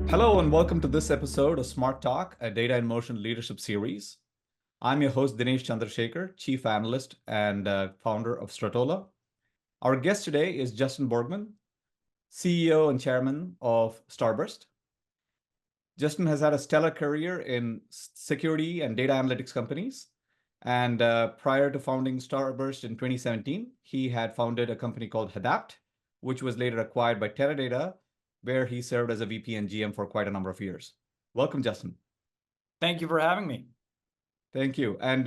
Hello and welcome to this episode of Smart Talk, a Data in Motion leadership series. I'm your host, Dinesh Chandrasekhar, Chief Analyst and founder of Stratola. Our guest today is Justin Borgman, CEO and Chairman of Starburst. Justin has had a stellar career in security and data analytics companies. And prior to founding Starburst in 2017, he had founded a company called Adapt, which was later acquired by Teradata, where he served as a VP and GM for quite a number of years. Welcome, Justin. Thank you for having me. Thank you. And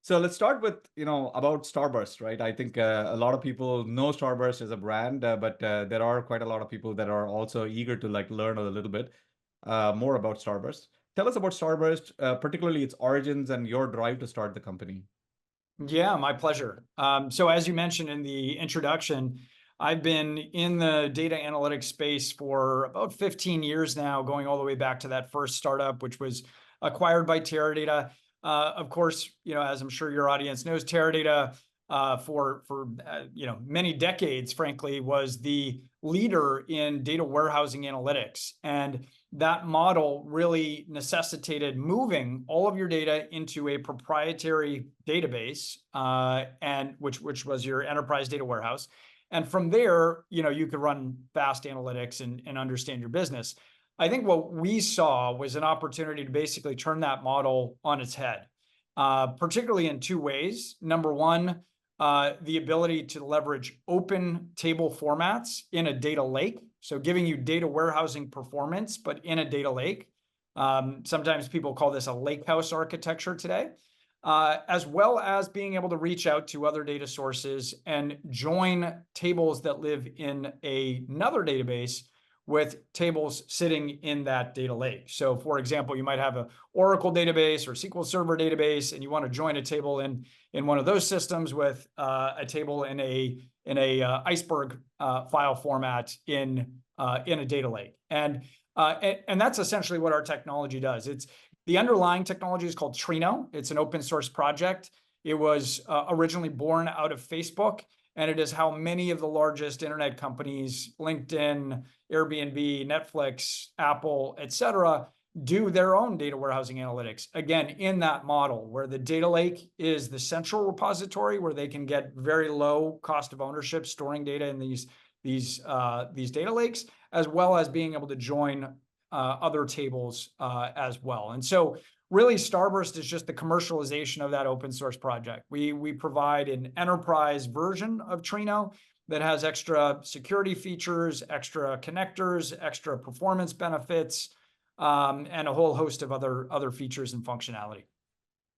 so let's start with, about Starburst, right? I think a lot of people know Starburst as a brand, but there are quite a lot of people that are also eager to learn a little bit more about Starburst. Tell us about Starburst, particularly its origins and your drive to start the company. Yeah, my pleasure. So as you mentioned in the introduction, I've been in the data analytics space for about 15 years now, going all the way back to that first startup, which was acquired by Teradata. Of course, as I'm sure your audience knows, Teradata for many decades, frankly, was the leader in data warehousing analytics. And that model really necessitated moving all of your data into a proprietary database, and which was your enterprise data warehouse. And from there, you could run fast analytics and understand your business. I think what we saw was an opportunity to basically turn that model on its head, particularly in two ways. Number one, the ability to leverage open table formats in a data lake. So giving you data warehousing performance, but in a data lake. Sometimes people call this a lakehouse architecture today, as well as being able to reach out to other data sources and join tables that live in another database with tables sitting in that data lake. So for example, you might have an Oracle database or SQL Server database, and you want to join a table in one of those systems with a table in a Iceberg file format in a data lake. And that's essentially what our technology does. The underlying technology is called Trino. It's an open source project. It was originally born out of Facebook, and it is how many of the largest internet companies, LinkedIn, Airbnb, Netflix, Apple, et cetera, do their own data warehousing analytics. Again, in that model where the data lake is the central repository where they can get very low cost of ownership storing data in these data lakes, as well as being able to join other tables as well. And so really Starburst is just the commercialization of that open source project. We provide an enterprise version of Trino that has extra security features, extra connectors, extra performance benefits, and a whole host of other features and functionality.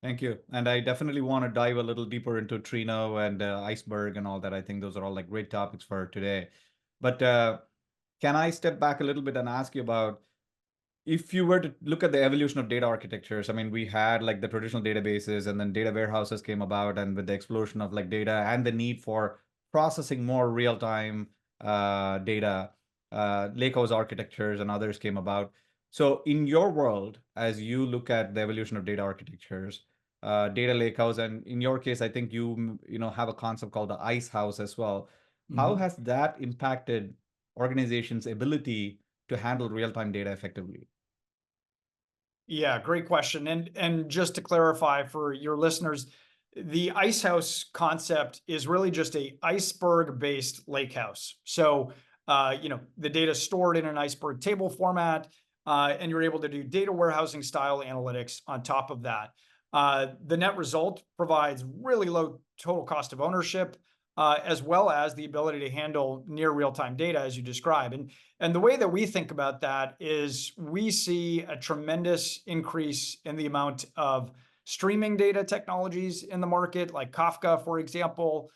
Thank you. And I definitely want to dive a little deeper into Trino and Iceberg and all that. I think those are all great topics for today. But can I step back a little bit and ask you about, if you were to look at the evolution of data architectures, I mean, we had the traditional databases, and then data warehouses came about, and with the explosion of data and the need for processing more real-time data, lakehouse architectures and others came about. So in your world, as you look at the evolution of data architectures, data lakehouse, and in your case, I think you have a concept called the Ice House as well. How has that impacted organizations' ability to handle real-time data effectively? Yeah, great question. And just to clarify for your listeners, the Icehouse concept is really just a Iceberg-based lakehouse. So, the data stored in an Iceberg table format, and you're able to do data warehousing style analytics on top of that. The net result provides really low total cost of ownership, as well as the ability to handle near real-time data, as you describe. And the way that we think about that is we see a tremendous increase in the amount of streaming data technologies in the market, like Kafka, for example,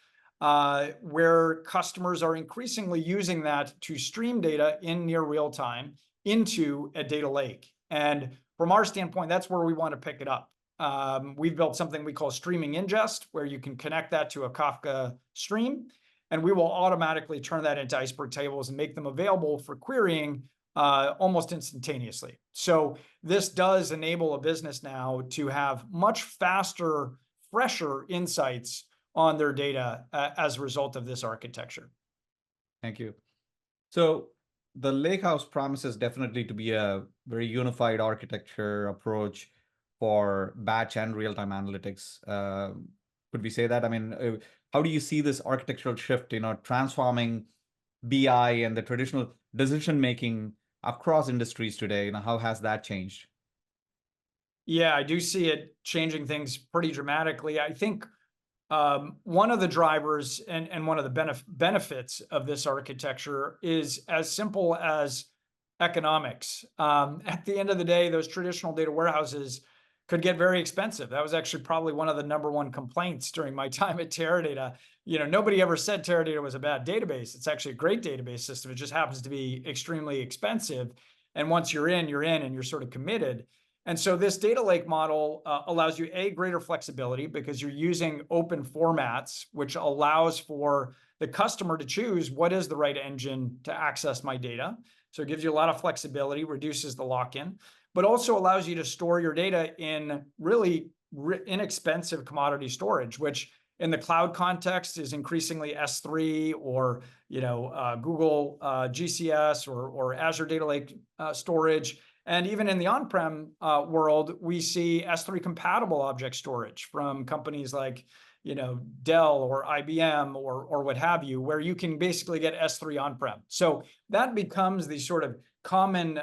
where customers are increasingly using that to stream data in near real time into a data lake. And from our standpoint, that's where we want to pick it up. We've built something we call streaming ingest, where you can connect that to a Kafka stream, and we will automatically turn that into Iceberg tables and make them available for querying almost instantaneously. So this does enable a business now to have much faster, fresher insights on their data as a result of this architecture. Thank you. So the Lakehouse promises definitely to be a very unified architecture approach for batch and real-time analytics. Could we say that? I mean, how do you see this architectural shift, transforming BI and the traditional decision making across industries today? How has that changed? Yeah, I do see it changing things pretty dramatically. I think one of the drivers and one of the benefits of this architecture is as simple as economics. At the end of the day, those traditional data warehouses could get very expensive. That was actually probably one of the number one complaints during my time at Teradata. Nobody ever said Teradata was a bad database. It's actually a great database system. It just happens to be extremely expensive. And once you're in, and you're sort of committed. And so this data lake model allows you greater flexibility because you're using open formats, which allows for the customer to choose what is the right engine to access my data. So it gives you a lot of flexibility, reduces the lock-in, but also allows you to store your data in really inexpensive commodity storage, which in the cloud context is increasingly S3 or Google GCS or Azure Data Lake storage. And even in the on-prem world, we see S3 compatible object storage from companies like Dell or IBM or what have you, where you can basically get S3 on-prem. So that becomes the sort of common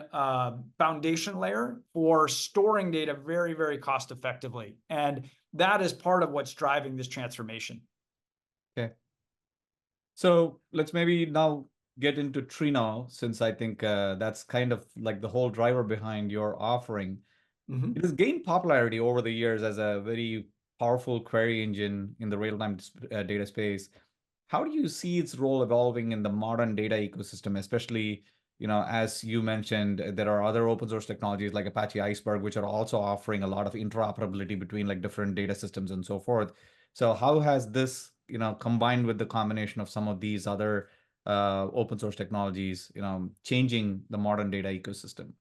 foundation layer for storing data very, very cost effectively. And that is part of what's driving this transformation. Okay. So let's maybe now get into Trino, since I think that's kind of like the whole driver behind your offering. It has gained popularity over the years as a very powerful query engine in the real-time data space. How do you see its role evolving in the modern data ecosystem, especially, as you mentioned, there are other open source technologies like Apache Iceberg, which are also offering a lot of interoperability between like different data systems and so forth. So how has this, combined with the combination of some of these other open source technologies, changing the modern data ecosystem?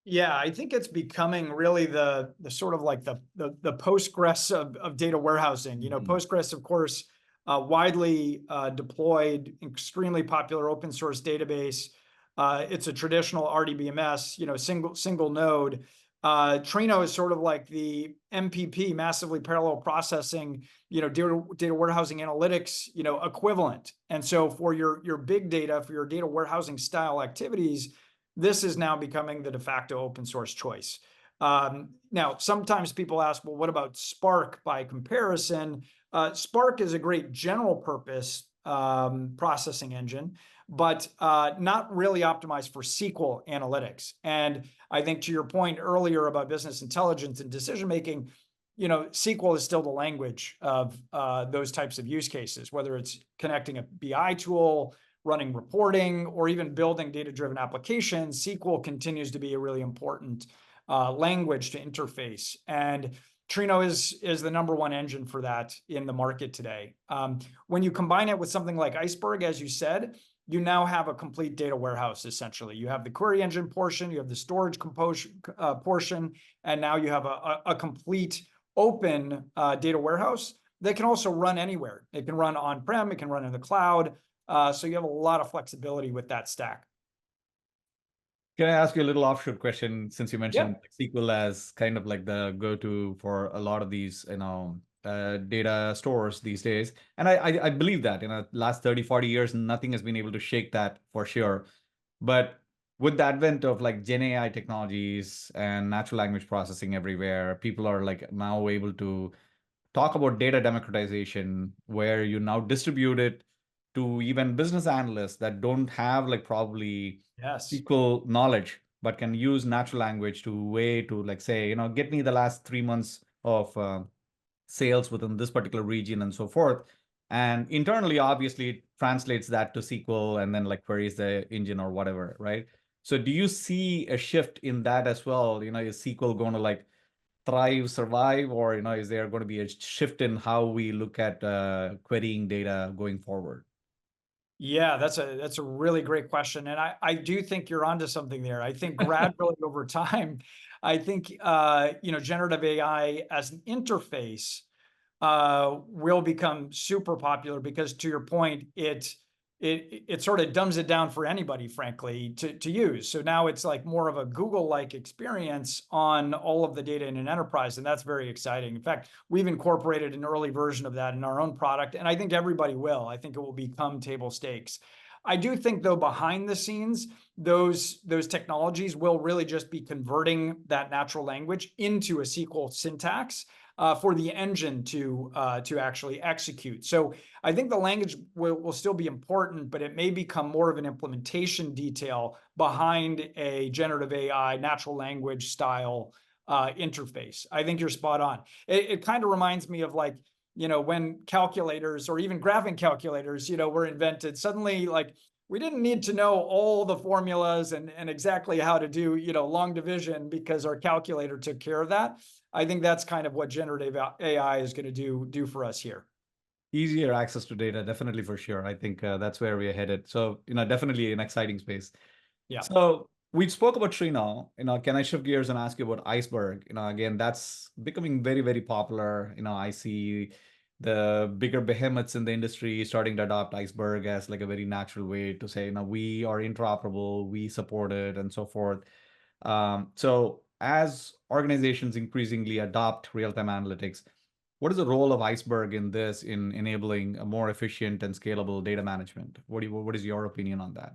Yeah, I think it's becoming really the sort of like the Postgres of data warehousing. Postgres, of course, widely deployed, extremely popular open source database. It's a traditional RDBMS, single node. Trino is sort of like the MPP, massively parallel processing, data warehousing analytics, equivalent. And so for your big data, for your data warehousing style activities, this is now becoming the de facto open source choice. Now, sometimes people ask, well, what about Spark by comparison? Spark is a great general purpose processing engine, but not really optimized for SQL analytics. And I think to your point earlier about business intelligence and decision making, SQL is still the language of those types of use cases, whether it's connecting a BI tool, running reporting, or even building data-driven applications. SQL continues to be a really important language to interface. And Trino is the number one engine for that in the market today. When you combine it with something like Iceberg, as you said, you now have a complete data warehouse, essentially. You have the query engine portion, you have the storage portion, and now you have a complete open data warehouse that can also run anywhere. It can run on-prem, it can run in the cloud. So you have a lot of flexibility with that stack. Can I ask you a little offshoot question, since you Yeah. mentioned SQL as kind of like the go-to for a lot of these, data stores these days? And I believe that in the last 30, 40 years, nothing has been able to shake that for sure. But with the advent of like Gen AI technologies and natural language processing everywhere, people are like now able to talk about data democratization, where you now distribute it to even business analysts that don't have like probably Yes. SQL knowledge, but can use natural language to like say, get me the last 3 months of sales within this particular region and so forth. And internally, obviously, it translates that to SQL and then like queries the engine or whatever, right? So do you see a shift in that as well? Is SQL going to like thrive, survive, or is there going to be a shift in how we look at querying data going forward? Yeah, that's a really great question. And I do think you're onto something there. I think gradually over time, I think generative AI as an interface will become super popular because, to your point, it it sort of dumbs it down for anybody, frankly, to use. So now it's like more of a Google-like experience on all of the data in an enterprise, and that's very exciting. In fact, we've incorporated an early version of that in our own product, and I think everybody will. I think it will become table stakes. I do think, though, behind the scenes, those technologies will really just be converting that natural language into a SQL syntax for the engine to actually execute. So I think the language will still be important, but it may become more of an implementation detail behind a generative AI, natural language style interface. I think you're spot on. It kind of reminds me of like, when calculators or even graphing calculators, were invented, suddenly like we didn't need to know all the formulas and exactly how to do, long division because our calculator took care of that. I think that's kind of what generative AI is going to do for us here. Easier access to data, definitely for sure. I think that's where we're headed. So, definitely an exciting space. Yeah. So we spoke about Trino. Can I shift gears and ask you about Iceberg? Again, that's becoming very, very popular. I see the bigger behemoths in the industry starting to adopt Iceberg as like a very natural way to say, we are interoperable, we support it, and so forth. So as organizations increasingly adopt real-time analytics, what is the role of Iceberg in this, in enabling a more efficient and scalable data management? What is your opinion on that?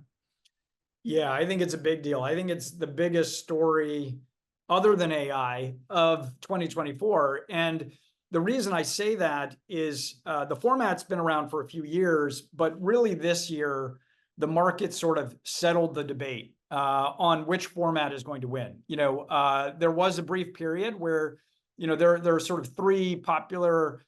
Yeah, I think it's a big deal. I think it's the biggest story other than AI of 2024. And the reason I say that is the format's been around for a few years, but really this year, the market sort of settled the debate on which format is going to win. There was a brief period where, there are sort of three popular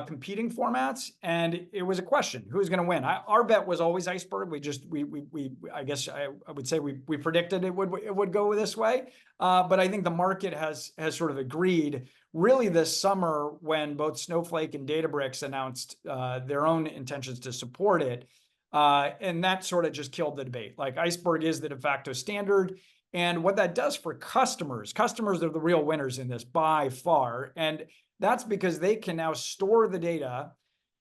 competing formats, and it was a question: who's going to win? Our bet was always Iceberg. I guess I would say we predicted it would go this way, but I think the market has sort of agreed. Really, this summer when both Snowflake and Databricks announced their own intentions to support it, and that sort of just killed the debate. Like Iceberg is the de facto standard. And what that does for customers are the real winners in this by far. And that's because they can now store the data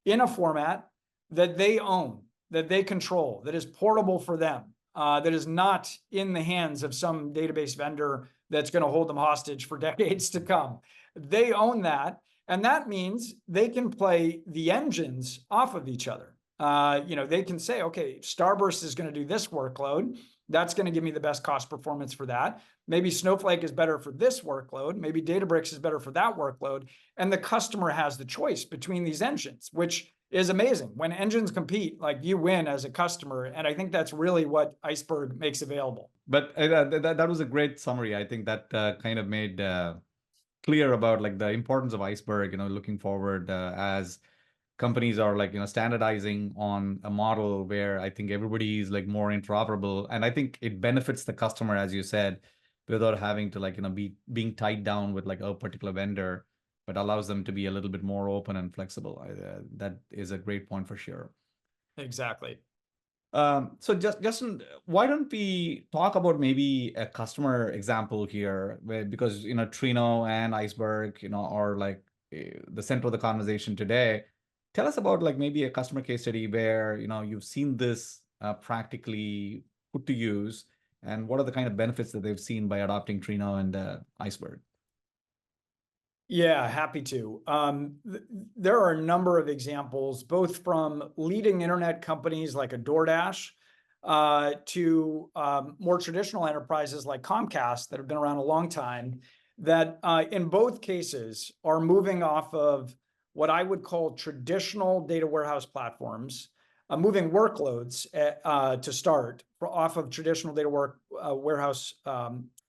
in a format that they own, that they control, that is portable for them, that is not in the hands of some database vendor that's going to hold them hostage for decades to come. They own that. And that means they can play the engines off of each other. They can say, okay, Starburst is going to do this workload. That's going to give me the best cost performance for that. Maybe Snowflake is better for this workload. Maybe Databricks is better for that workload. And the customer has the choice between these engines, which is amazing. When engines compete, like you win as a customer. And I think that's really what Iceberg makes available. But that was a great summary. I think that kind of made clear about like the importance of Iceberg, looking forward as companies are like, standardizing on a model where I think everybody is like more interoperable. And I think it benefits the customer, as you said, without having to like, being tied down with like a particular vendor, but allows them to be a little bit more open and flexible. That is a great point for sure. Exactly. So Justin, why don't we talk about maybe a customer example here, because Trino and Iceberg, are like the center of the conversation today. Tell us about like maybe a customer case study where you've seen this practically put to use, and what are the kind of benefits that they've seen by adopting Trino and Iceberg? Yeah, happy to. There are a number of examples, both from leading internet companies like a DoorDash to more traditional enterprises like Comcast that have been around a long time, that in both cases are moving off of what I would call traditional data warehouse platforms, moving workloads to start off of traditional data warehouse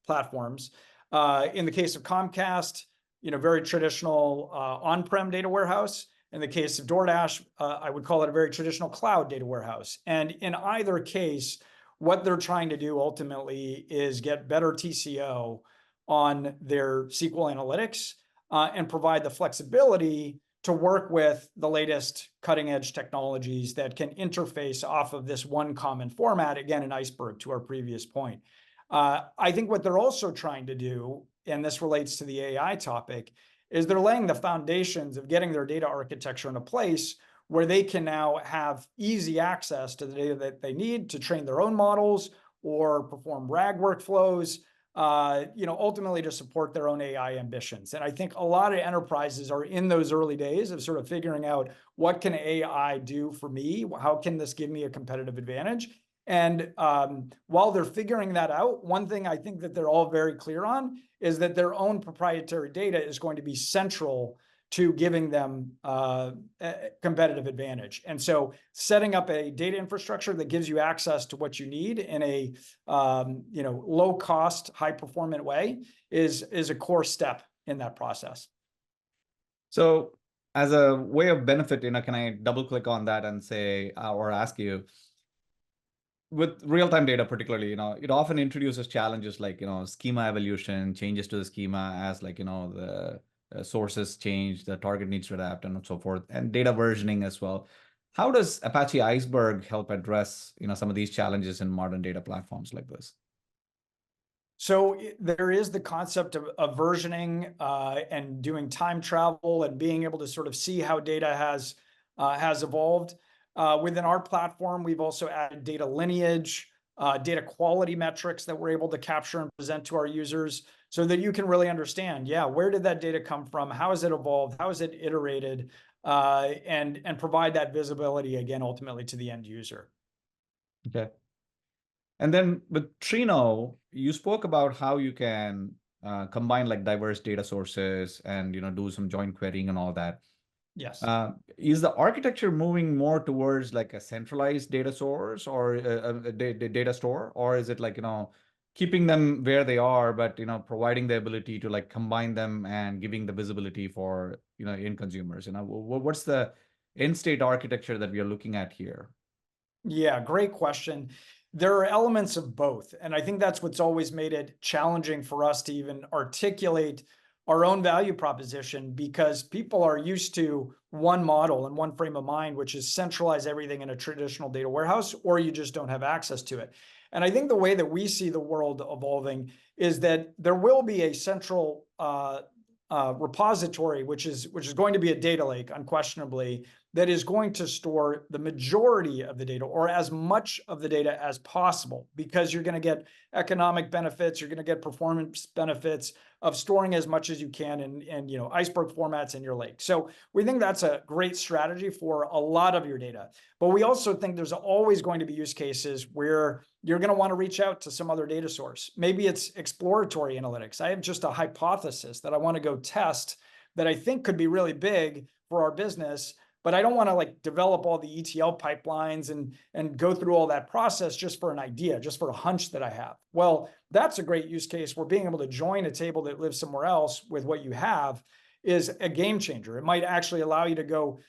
platforms. In the case of Comcast, very traditional on-prem data warehouse. In the case of DoorDash, I would call it a very traditional cloud data warehouse. And in either case, what they're trying to do ultimately is get better TCO on their SQL analytics and provide the flexibility to work with the latest cutting edge technologies that can interface off of this one common format, again, in Iceberg, to our previous point. I think what they're also trying to do, and this relates to the AI topic, is they're laying the foundations of getting their data architecture in a place where they can now have easy access to the data that they need to train their own models or perform RAG workflows, ultimately to support their own AI ambitions. And I think a lot of enterprises are in those early days of sort of figuring out, what can AI do for me? How can this give me a competitive advantage? And while they're figuring that out, one thing I think that they're all very clear on is that their own proprietary data is going to be central to giving them a competitive advantage. And so setting up a data infrastructure that gives you access to what you need in a low cost, high performant way is a core step in that process. So as a way of benefit, can I double click on that and say, or ask you, with real-time data particularly, it often introduces challenges like, schema evolution, changes to the schema as like, the sources change, the target needs to adapt and so forth, and data versioning as well. How does Apache Iceberg help address, some of these challenges in modern data platforms like this? So there is the concept of versioning and doing time travel and being able to sort of see how data has evolved. Within our platform, we've also added data lineage, data quality metrics that we're able to capture and present to our users so that you can really understand, where did that data come from? How has it evolved? How has it iterated? And provide that visibility again, ultimately to the end user. Okay. And then with Trino, you spoke about how you can combine like diverse data sources and do some joint querying and all that. Yes. Is the architecture moving more towards like a centralized data source or a data store, or is it like keeping them where they are, but providing the ability to like combine them and giving the visibility for end consumers? What's the end state architecture that we are looking at here? Yeah, great question. There are elements of both. And I think that's what's always made it challenging for us to even articulate our own value proposition, because people are used to one model and one frame of mind, which is centralize everything in a traditional data warehouse, or you just don't have access to it. And I think the way that we see the world evolving is that there will be a central repository, which is going to be a data lake, unquestionably, that is going to store the majority of the data, or as much of the data as possible, because you're going to get economic benefits, you're going to get performance benefits of storing as much as you can in Iceberg formats in your lake. So we think that's a great strategy for a lot of your data. But we also think there's always going to be use cases where you're going to want to reach out to some other data source. Maybe it's exploratory analytics. I have just a hypothesis that I want to go test that I think could be really big for our business, but I don't want to like develop all the ETL pipelines and go through all that process just for an idea, just for a hunch that I have. Well, that's a great use case where being able to join a table that lives somewhere else with what you have is a game changer. It might actually allow you to go,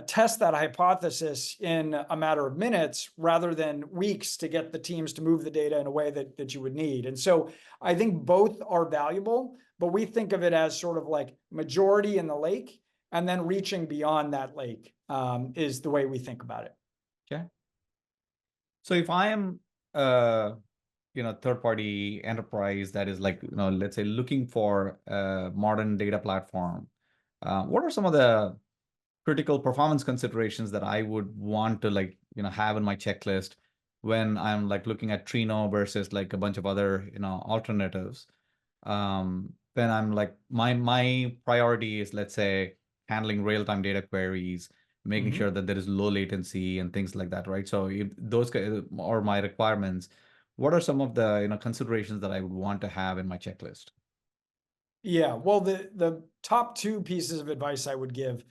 test that hypothesis in a matter of minutes rather than weeks to get the teams to move the data in a way that you would need. And so I think both are valuable, but we think of it as sort of like majority in the lake, and then reaching beyond that lake is the way we think about it. Okay. So if I am third-party enterprise that is like, let's say looking for a modern data platform, what are some of the critical performance considerations that I would want to like, have in my checklist when I'm like looking at Trino versus like a bunch of other, alternatives? Then I'm like, my priority is, let's say, handling real-time data queries, making sure that there is low latency and things like that, right? So if those are my requirements, what are some of the considerations that I would want to have in my checklist? Yeah, well, the top two pieces of advice I would give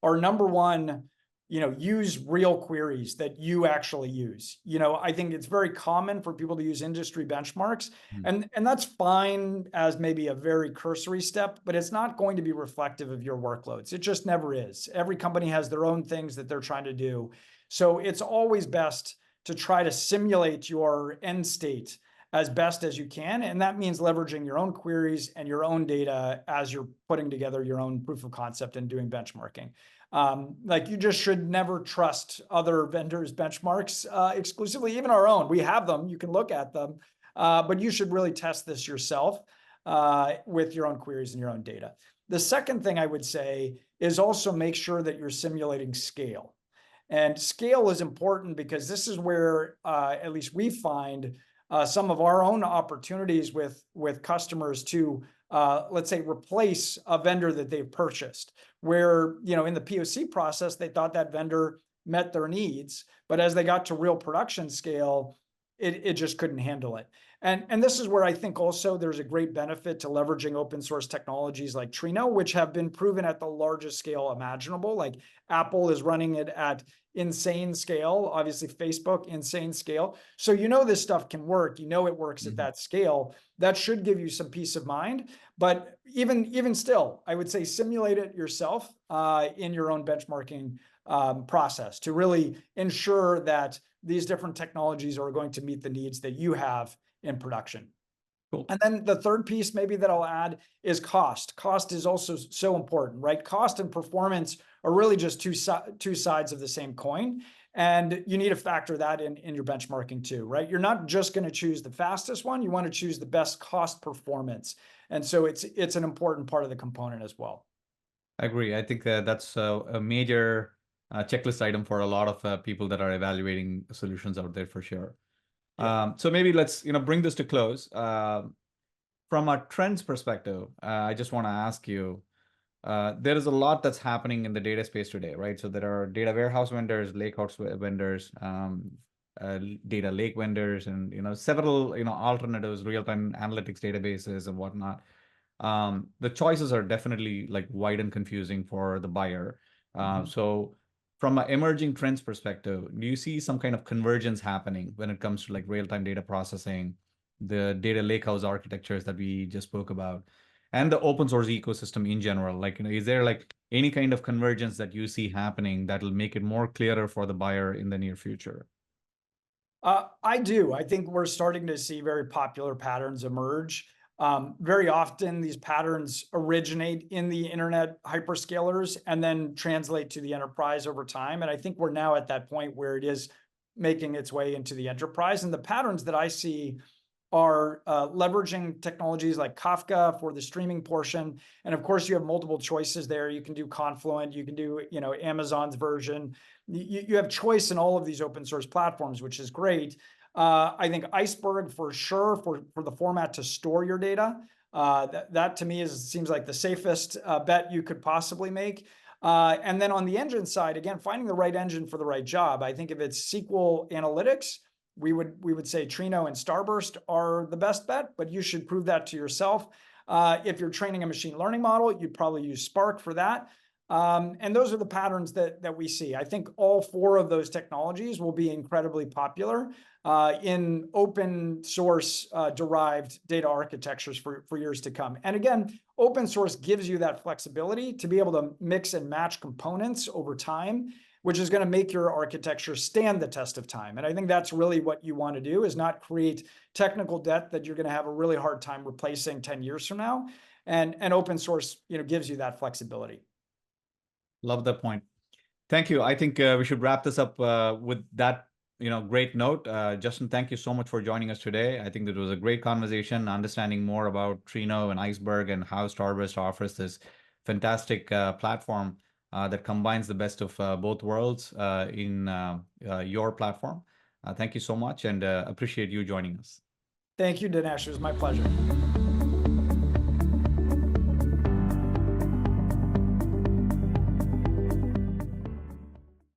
are, number one, use real queries that you actually use. I think it's very common for people to use industry benchmarks, and that's fine as maybe a very cursory step, but it's not going to be reflective of your workloads. It just never is. Every company has their own things that they're trying to do. So it's always best to try to simulate your end state as best as you can. And that means leveraging your own queries and your own data as you're putting together your own proof of concept and doing benchmarking. Like, you just should never trust other vendors' benchmarks exclusively, even our own. We have them, you can look at them, but you should really test this yourself with your own queries and your own data. The second thing I would say is also make sure that you're simulating scale. And scale is important because this is where, at least we find some of our own opportunities with customers to, let's say, replace a vendor that they've purchased, where, in the POC process, they thought that vendor met their needs, but as they got to real production scale, it just couldn't handle it. And this is where I think also there's a great benefit to leveraging open source technologies like Trino, which have been proven at the largest scale imaginable. Like Apple is running it at insane scale, obviously Facebook, insane scale. So this stuff can work, it works at that scale. That should give you some peace of mind. But even still, I would say simulate it yourself in your own benchmarking process to really ensure that these different technologies are going to meet the needs that you have in production. Cool. And then the third piece maybe that I'll add is cost. Cost is also so important, right? Cost and performance are really just two sides of the same coin. And you need to factor that in your benchmarking too, right? You're not just going to choose the fastest one. You want to choose the best cost performance. And so it's an important part of the component as well. I agree. I think that's a major checklist item for a lot of people that are evaluating solutions out there for sure. Yeah. So maybe let's bring this to close. From a trends perspective, I just want to ask you, there is a lot that's happening in the data space today, right? So there are data warehouse vendors, lakehouse vendors, data lake vendors, and several alternatives, real-time analytics databases and whatnot. The choices are definitely like wide and confusing for the buyer. So from an emerging trends perspective, do you see some kind of convergence happening when it comes to like real-time data processing, the data lakehouse architectures that we just spoke about, and the open source ecosystem in general? Like, is there like any kind of convergence that you see happening that will make it more clearer for the buyer in the near future? I do. I think we're starting to see very popular patterns emerge. Very often, these patterns originate in the internet hyperscalers and then translate to the enterprise over time. And I think we're now at that point where it is making its way into the enterprise. And the patterns that I see are leveraging technologies like Kafka for the streaming portion. And of course, you have multiple choices there. You can do Confluent, you can do Amazon's version. You have choice in all of these open source platforms, which is great. I think Iceberg for sure for the format to store your data. That to me seems like the safest bet you could possibly make. And then on the engine side, again, finding the right engine for the right job. I think if it's SQL analytics, we would say Trino and Starburst are the best bet, but you should prove that to yourself. If you're training a machine learning model, you'd probably use Spark for that. And those are the patterns that we see. I think all four of those technologies will be incredibly popular in open source derived data architectures for years to come. And again, open source gives you that flexibility to be able to mix and match components over time, which is going to make your architecture stand the test of time. And I think that's really what you want to do, is not create technical debt that you're going to have a really hard time replacing 10 years from now. And open source gives you that flexibility. Love that point. Thank you. I think we should wrap this up with that great note. Justin, thank you so much for joining us today. I think that was a great conversation, understanding more about Trino and Iceberg and how Starburst offers this fantastic platform that combines the best of both worlds in your platform. Thank you so much, and appreciate you joining us. Thank you, Dinesh. It was my pleasure.